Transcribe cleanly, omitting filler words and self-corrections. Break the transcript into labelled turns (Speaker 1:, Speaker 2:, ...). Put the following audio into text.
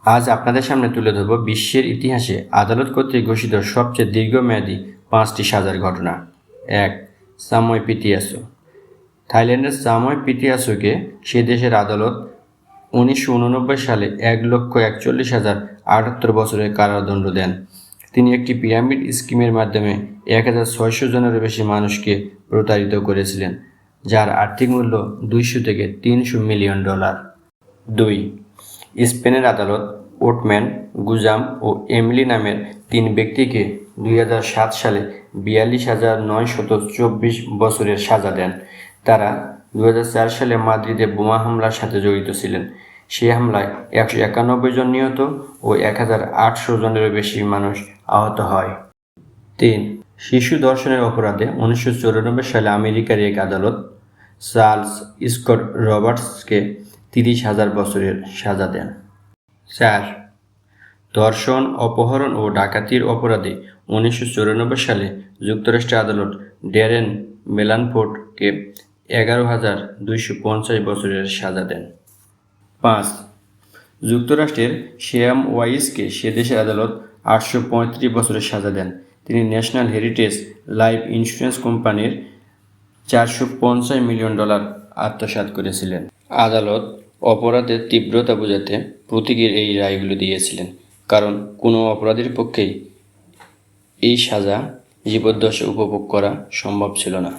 Speaker 1: আজ আপনাদের সামনে তুলে ধরব বিশ্বের ইতিহাসে আদালত কর্তৃক ঘোষিত সবচেয়ে দীর্ঘমেয়াদী 5টি সাজার ঘটনা। 1. সাময় পিতিয়াসো। থাইল্যান্ডের সাময় পিতিয়াসোকে সে দেশের আদালত 1989 সালে 1,41,078 বছরের কারাদণ্ড দেন। তিনি একটি পিরামিড স্কিমের মাধ্যমে 1,600 জনেরও বেশি মানুষকে প্রতারিত করেছিলেন, যার আর্থিক মূল্য 200 থেকে 300 মিলিয়ন ডলার। 2. স্পেনের আদালত ওটম্যান, গুজাম ও এমিলি নামের 3 ব্যক্তিকে 2007 সালে 42,924 বছরের সাজা দেন। তারা 2004 সালে মাদ্রিদে বোমা হামলার সাথে জড়িত ছিলেন। সেই হামলায় 191 জন নিহত ও 1,800 জনেরও বেশি মানুষ আহত হয়। 3. শিশু ধর্ষণের অপরাধে 1994 সালে আমেরিকার এক আদালত চার্লস স্কট রবার্টসকে 30,000 বছরের সাজা দেন। 4. ধর্ষণ, অপহরণ ও ডাকাতির অপরাধে 1994 সালে যুক্তরাষ্ট্রের আদালত ড্যারেন মেলানফোর্ডকে 11,250 বছরের সাজা দেন। 5. যুক্তরাষ্ট্রের শ্যাম ওয়াইসকে সে দেশের আদালত 835 বছরের সাজা দেন। তিনি ন্যাশনাল হেরিটেজ লাইফ ইন্স্যুরেন্স কোম্পানির $450 মিলিয়ন আত্মসাৎ করেছিলেন। আদালত অপরাধের তীব্রতা বোঝাতে প্রতীকের এই রায়গুলো দিয়েছিলেন, কারণ কোনো অপরাধীর পক্ষেই এই সাজা জীবদ্দশা উপভোগ করা সম্ভব ছিল না।